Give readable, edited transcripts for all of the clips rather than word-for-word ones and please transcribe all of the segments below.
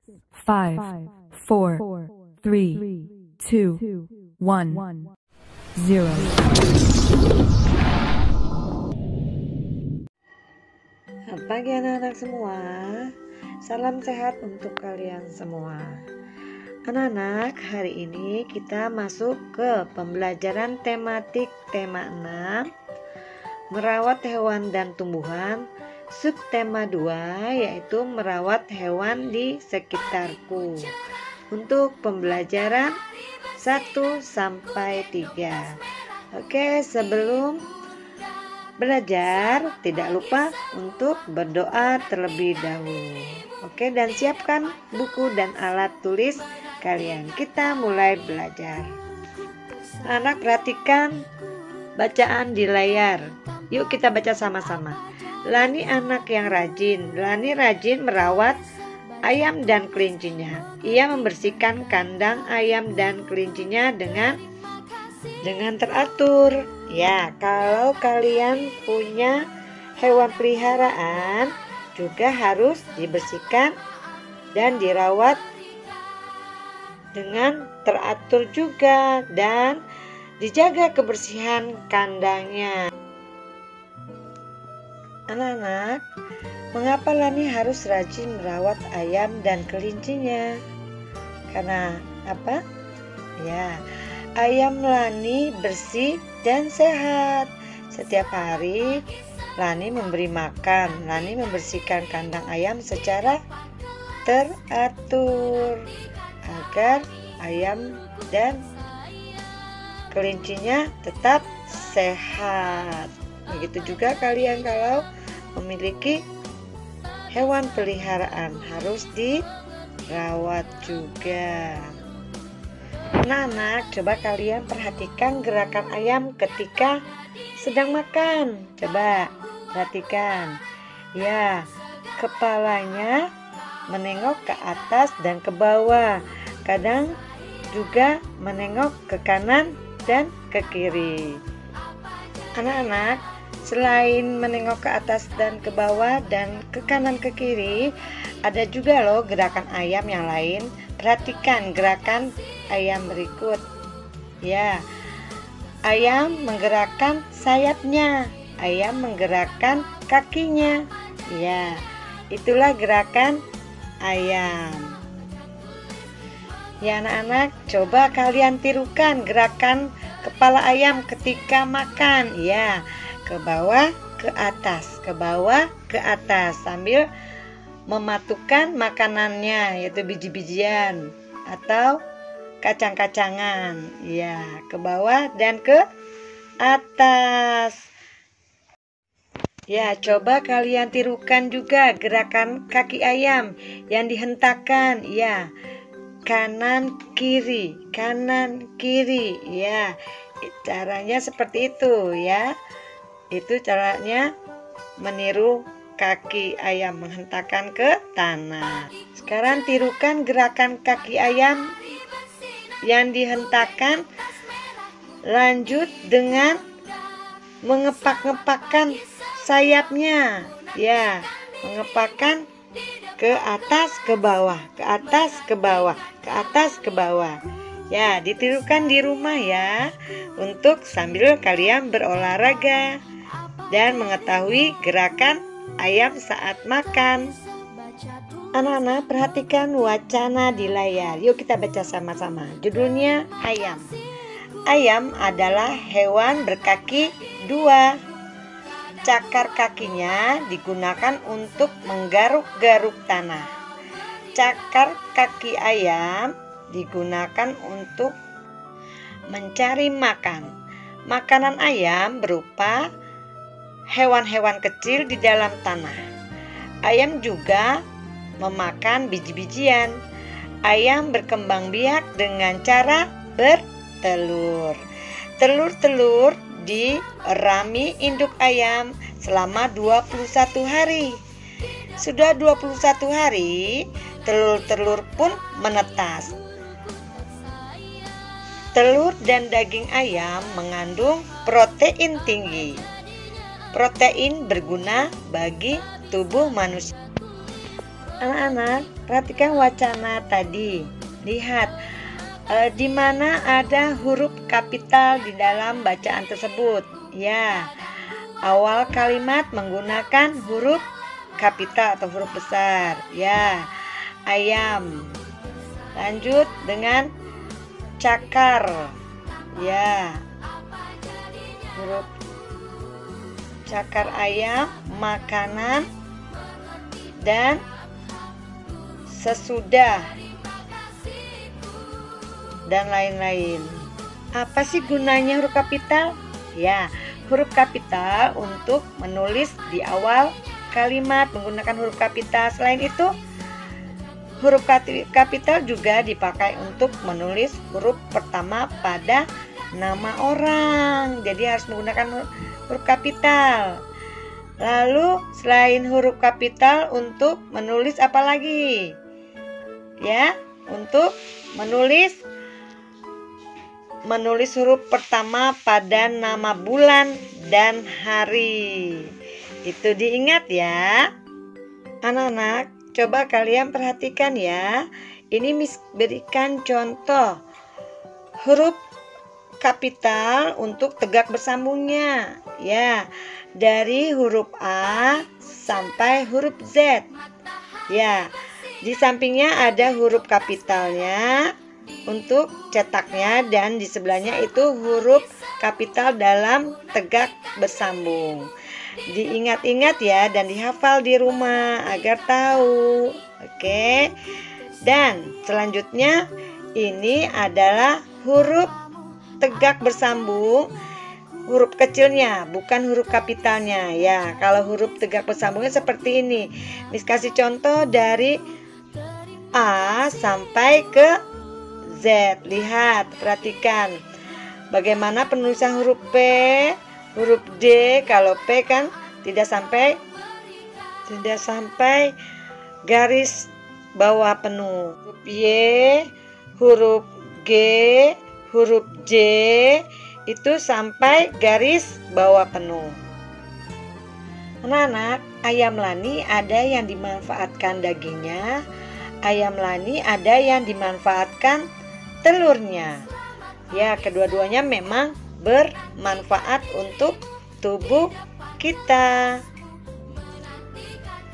5, 4, 3, 2, 1, 0. Selamat pagi anak-anak semua. Salam sehat untuk kalian semua. Anak-anak, hari ini kita masuk ke pembelajaran tematik tema 6, merawat hewan dan tumbuhan. Subtema 2 yaitu merawat hewan di sekitarku. Untuk pembelajaran 1 sampai 3. Oke, sebelum belajar tidak lupa untuk berdoa terlebih dahulu. Oke, dan siapkan buku dan alat tulis kalian. Kita mulai belajar. Anak, perhatikan bacaan di layar. Yuk kita baca sama-sama. Lani anak yang rajin. Lani rajin merawat ayam dan kelincinya. Ia membersihkan kandang ayam dan kelincinya dengan teratur. Ya, kalau kalian punya hewan peliharaan juga harus dibersihkan dan dirawat dengan teratur juga, dan dijaga kebersihan kandangnya. Anak-anak, mengapa Lani harus rajin merawat ayam dan kelincinya? Karena apa? Ya, ayam Lani bersih dan sehat. Setiap hari Lani memberi makan. Lani membersihkan kandang ayam secara teratur agar ayam dan kelincinya tetap sehat. Begitu juga kalian kalau memiliki hewan peliharaan harus dirawat juga. Anak-anak, coba kalian perhatikan gerakan ayam ketika sedang makan. Coba perhatikan. Ya, kepalanya menengok ke atas dan ke bawah. Kadang juga menengok ke kanan dan ke kiri. Anak-anak, selain menengok ke atas dan ke bawah dan ke kanan ke kiri, ada juga loh gerakan ayam yang lain. Perhatikan gerakan ayam berikut. Ya, ayam menggerakkan sayapnya, ayam menggerakkan kakinya. Ya, itulah gerakan ayam. Ya anak-anak, coba kalian tirukan gerakan kepala ayam ketika makan. Ya, ke bawah, ke atas, ke bawah, ke atas, sambil mematukan makanannya, yaitu biji-bijian atau kacang-kacangan. Ya, ke bawah dan ke atas. Ya, coba kalian tirukan juga gerakan kaki ayam yang dihentakkan. Ya, kanan kiri, kanan kiri. Ya, caranya seperti itu ya. Itu caranya meniru kaki ayam menghentakkan ke tanah. Sekarang tirukan gerakan kaki ayam yang dihentakkan, lanjut dengan mengepak-ngepakkan sayapnya. Ya, mengepakkan ke atas ke bawah, ke atas ke bawah, ke atas ke bawah. Ya, ditirukan di rumah ya, untuk sambil kalian berolahraga dan mengetahui gerakan ayam saat makan. Anak-anak, perhatikan wacana di layar. Yuk kita baca sama-sama. Judulnya ayam. Ayam adalah hewan berkaki 2. Cakar kakinya digunakan untuk menggaruk-garuk tanah. Cakar kaki ayam digunakan untuk mencari makan. Makanan ayam berupa hewan-hewan kecil di dalam tanah. Ayam juga memakan biji-bijian. Ayam berkembang biak dengan cara bertelur. Telur-telur dirami induk ayam selama 21 hari. Sudah 21 hari, telur-telur pun menetas. Telur dan daging ayam mengandung protein tinggi. Protein berguna bagi tubuh manusia. Anak-anak, perhatikan wacana tadi. Lihat di mana ada huruf kapital di dalam bacaan tersebut. Ya, awal kalimat menggunakan huruf kapital atau huruf besar. Ya, ayam. Lanjut dengan cakar. Ya, huruf cakar ayam, makanan, dan sesudah, dan lain-lain. Apa sih gunanya huruf kapital? Ya, huruf kapital untuk menulis di awal kalimat menggunakan huruf kapital. Selain itu, huruf kapital juga dipakai untuk menulis huruf pertama pada nama orang. Jadi harus menggunakan huruf kapital. Lalu selain huruf kapital untuk menulis apa lagi? Ya, untuk menulis huruf pertama pada nama bulan dan hari. Itu diingat ya. Anak-anak, coba kalian perhatikan ya. Ini Miss berikan contoh huruf kapital untuk tegak bersambungnya. Ya, dari huruf A sampai huruf Z. Ya, di sampingnya ada huruf kapitalnya untuk cetaknya, dan di sebelahnya itu huruf kapital dalam tegak bersambung. Diingat-ingat ya dan dihafal di rumah agar tahu. Oke. Dan selanjutnya ini adalah huruf tegak bersambung, huruf kecilnya, bukan huruf kapitalnya. Ya, kalau huruf tegak bersambungnya seperti ini. Miss kasih contoh dari A sampai ke Z. Lihat, perhatikan bagaimana penulisan huruf P, huruf D. Kalau P kan tidak sampai garis bawah penuh. Huruf Y, huruf G, huruf J itu sampai garis bawah penuh. Anak-anak, ayam lani ada yang dimanfaatkan dagingnya, ayam lani ada yang dimanfaatkan telurnya. Ya, kedua-duanya memang bermanfaat untuk tubuh kita.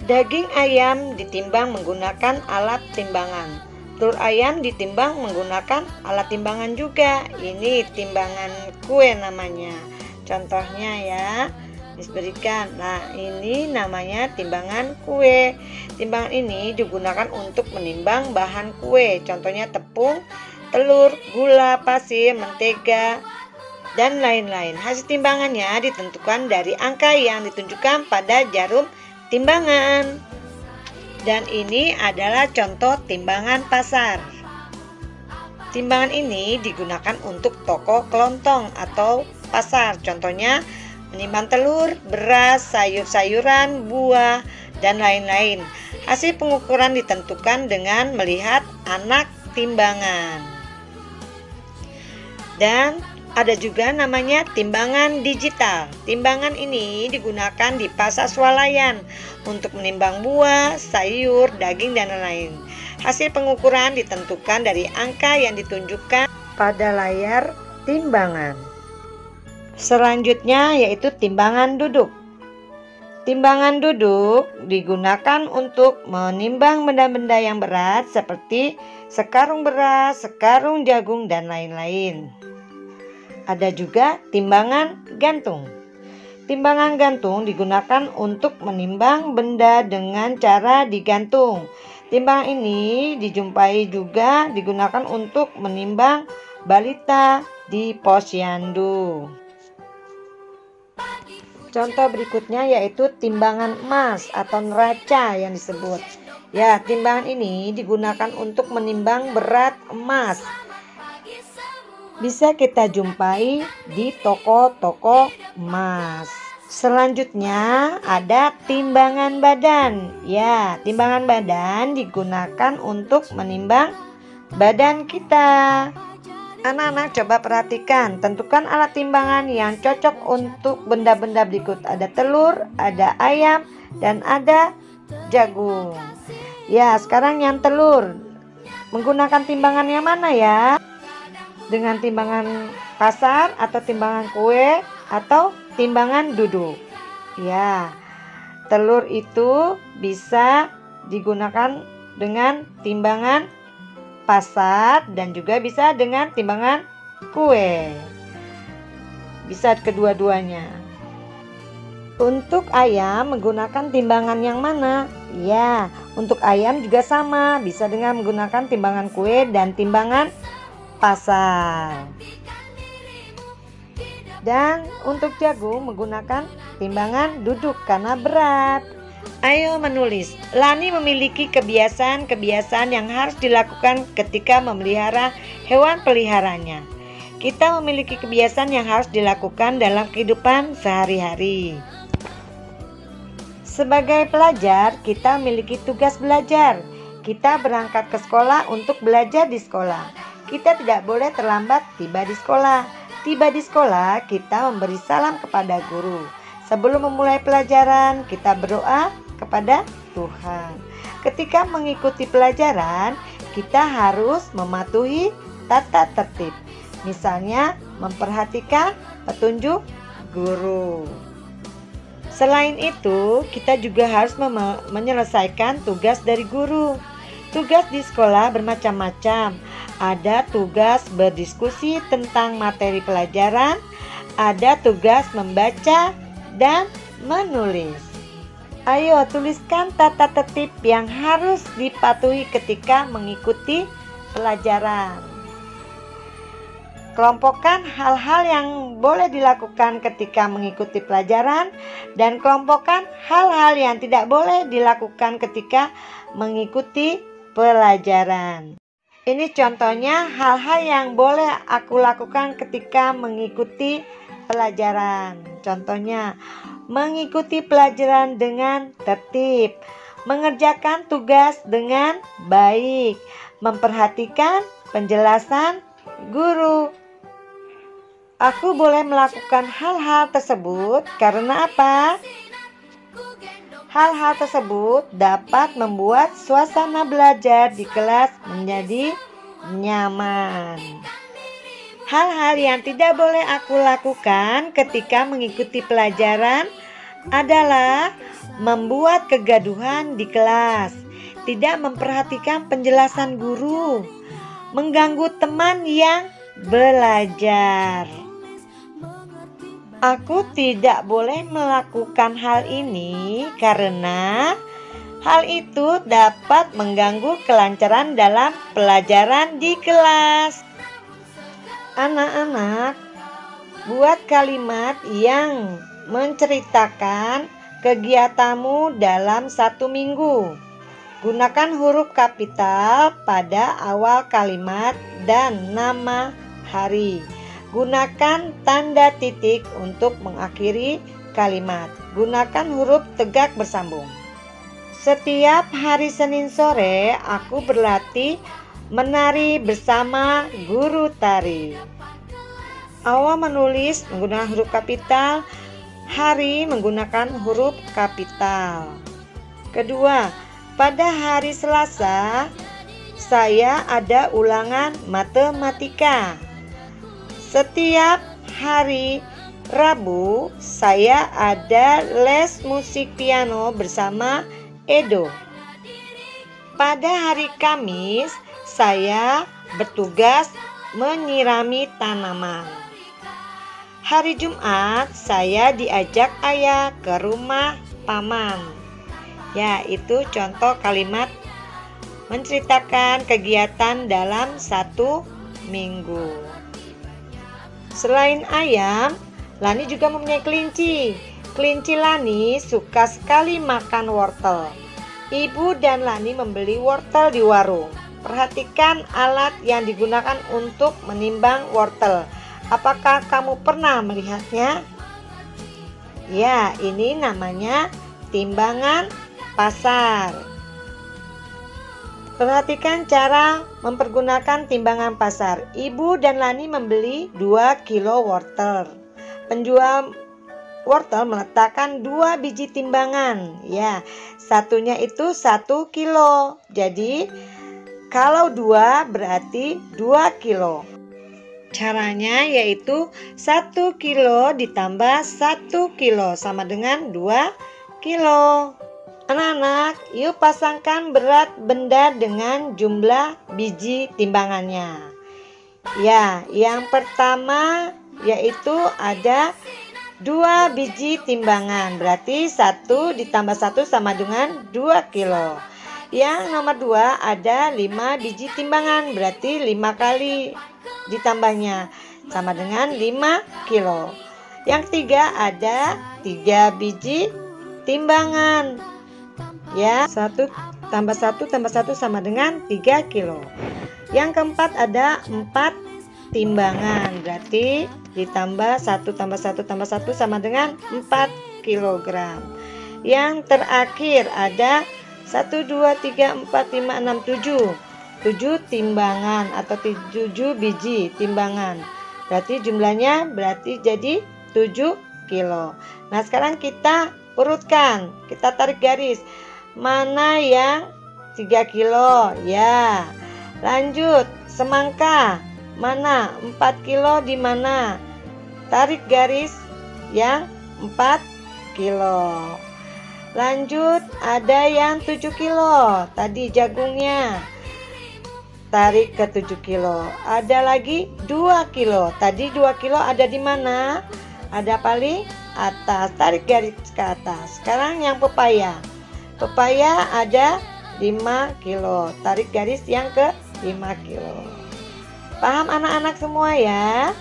Daging ayam ditimbang menggunakan alat timbangan. Telur ayam ditimbang menggunakan alat timbangan juga. Ini timbangan kue namanya. Contohnya ya, Miss berikan. Nah, ini namanya timbangan kue. Timbangan ini digunakan untuk menimbang bahan kue. Contohnya tepung, telur, gula, pasir, mentega, dan lain-lain. Hasil timbangannya ditentukan dari angka yang ditunjukkan pada jarum timbangan. Dan ini adalah contoh timbangan pasar. Timbangan ini digunakan untuk toko kelontong atau pasar. Contohnya menimbang telur, beras, sayur-sayuran, buah, dan lain-lain. Hasil pengukuran ditentukan dengan melihat anak timbangan. Dan ada juga namanya timbangan digital. Timbangan ini digunakan di pasar swalayan untuk menimbang buah, sayur, daging, dan lain-lain. Hasil pengukuran ditentukan dari angka yang ditunjukkan pada layar timbangan. Selanjutnya yaitu timbangan duduk. Timbangan duduk digunakan untuk menimbang benda-benda yang berat seperti sekarung beras, sekarung jagung, dan lain-lain. Ada juga timbangan gantung. Timbangan gantung digunakan untuk menimbang benda dengan cara digantung. Timbangan ini dijumpai juga digunakan untuk menimbang balita di posyandu. Contoh berikutnya yaitu timbangan emas atau neraca yang disebut. Ya, timbangan ini digunakan untuk menimbang berat emas. Bisa kita jumpai di toko-toko emas. Selanjutnya ada timbangan badan. Ya, timbangan badan digunakan untuk menimbang badan kita. Anak-anak coba perhatikan, tentukan alat timbangan yang cocok untuk benda-benda berikut. Ada telur, ada ayam, dan ada jagung. Ya, sekarang yang telur. Menggunakan timbangan yang mana ya? Dengan timbangan pasar atau timbangan kue atau timbangan duduk? Ya, telur itu bisa digunakan dengan timbangan pasar dan juga bisa dengan timbangan kue. Bisa kedua-duanya. Untuk ayam menggunakan timbangan yang mana? Ya, untuk ayam juga sama, bisa dengan menggunakan timbangan kue dan timbangan pasar. Dan untuk jagung menggunakan timbangan duduk karena berat. Ayo menulis. Lani memiliki kebiasaan-kebiasaan yang harus dilakukan ketika memelihara hewan peliharanya. Kita memiliki kebiasaan yang harus dilakukan dalam kehidupan sehari-hari. Sebagai pelajar, kita memiliki tugas belajar. Kita berangkat ke sekolah untuk belajar di sekolah. Kita tidak boleh terlambat tiba di sekolah. Tiba di sekolah, kita memberi salam kepada guru. Sebelum memulai pelajaran, kita berdoa kepada Tuhan. Ketika mengikuti pelajaran, kita harus mematuhi tata tertib. Misalnya, memperhatikan petunjuk guru. Selain itu, kita juga harus menyelesaikan tugas dari guru. Tugas di sekolah bermacam-macam. Ada tugas berdiskusi tentang materi pelajaran, ada tugas membaca dan menulis. Ayo tuliskan tata tertib yang harus dipatuhi ketika mengikuti pelajaran. Kelompokkan hal-hal yang boleh dilakukan ketika mengikuti pelajaran dan kelompokkan hal-hal yang tidak boleh dilakukan ketika mengikuti pelajaran. Ini contohnya hal-hal yang boleh aku lakukan ketika mengikuti pelajaran. Contohnya, mengikuti pelajaran dengan tertib, mengerjakan tugas dengan baik, memperhatikan penjelasan guru. Aku boleh melakukan hal-hal tersebut karena apa? Hal-hal tersebut dapat membuat suasana belajar di kelas menjadi nyaman. Hal-hal yang tidak boleh aku lakukan ketika mengikuti pelajaran adalah membuat kegaduhan di kelas, tidak memperhatikan penjelasan guru, mengganggu teman yang belajar. Aku tidak boleh melakukan hal ini karena hal itu dapat mengganggu kelancaran dalam pelajaran di kelas. Anak-anak, buat kalimat yang menceritakan kegiatanmu dalam 1 minggu. Gunakan huruf kapital pada awal kalimat dan nama hari. Gunakan tanda titik untuk mengakhiri kalimat. Gunakan huruf tegak bersambung. Setiap hari Senin sore, aku berlatih menari bersama guru tari. Awal menulis menggunakan huruf kapital, hari menggunakan huruf kapital. Kedua, pada hari Selasa, saya ada ulangan matematika. Setiap hari Rabu, saya ada les musik piano bersama Edo. Pada hari Kamis, saya bertugas menyirami tanaman. Hari Jumat, saya diajak ayah ke rumah paman. Ya, itu contoh kalimat menceritakan kegiatan dalam 1 minggu. Selain ayam, Lani juga mempunyai kelinci. Kelinci Lani suka sekali makan wortel. Ibu dan Lani membeli wortel di warung. Perhatikan alat yang digunakan untuk menimbang wortel. Apakah kamu pernah melihatnya? Ya, ini namanya timbangan pasar. Perhatikan cara mempergunakan timbangan pasar. Ibu dan Lani membeli 2 kilo wortel. Penjual wortel meletakkan 2 biji timbangan. Ya, satunya itu 1 kilo. Jadi kalau 2 berarti 2 kilo. Caranya yaitu 1 kilo ditambah 1 kilo sama dengan 2 kilo. Anak-anak, yuk pasangkan berat benda dengan jumlah biji timbangannya. Ya, yang pertama yaitu ada 2 biji timbangan. Berarti 1 ditambah 1 sama dengan 2 kilo. Yang nomor 2 ada 5 biji timbangan. Berarti 5 kali ditambahnya sama dengan 5 kilo. Yang ketiga ada 3 biji timbangan. Ya, 1 tambah 1 tambah 1 sama dengan 3 kilo. Yang keempat ada 4 timbangan. Berarti ditambah 1 tambah 1 tambah 1 sama dengan 4 kilogram. Yang terakhir ada 1, 2, 3, 4, 5, 6, 7. 7 timbangan atau 7 biji timbangan. Berarti jumlahnya jadi 7 kilo. Nah, sekarang kita urutkan. Kita tarik garis. Mana yang 3 kilo? Ya. Lanjut, semangka. Mana? 4 kilo di mana? Tarik garis yang 4 kilo. Lanjut, ada yang 7 kilo. Tadi jagungnya. Tarik ke 7 kilo. Ada lagi 2 kilo. Tadi 2 kilo ada di mana? Ada paling atas. Tarik garis ke atas. Sekarang yang pepaya. Pepaya ada 5 kilo. Tarik garis yang ke 5 kilo. Paham anak-anak semua ya?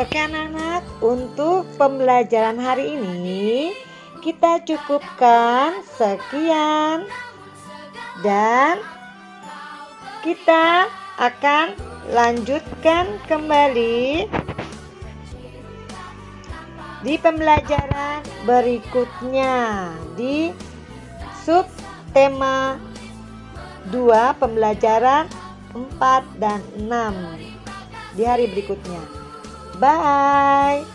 Oke anak-anak, untuk pembelajaran hari ini kita cukupkan sekian. Dan kita akan lanjutkan kembali di pembelajaran berikutnya di subtema 2 pembelajaran 4 dan 6 di hari berikutnya. Bye.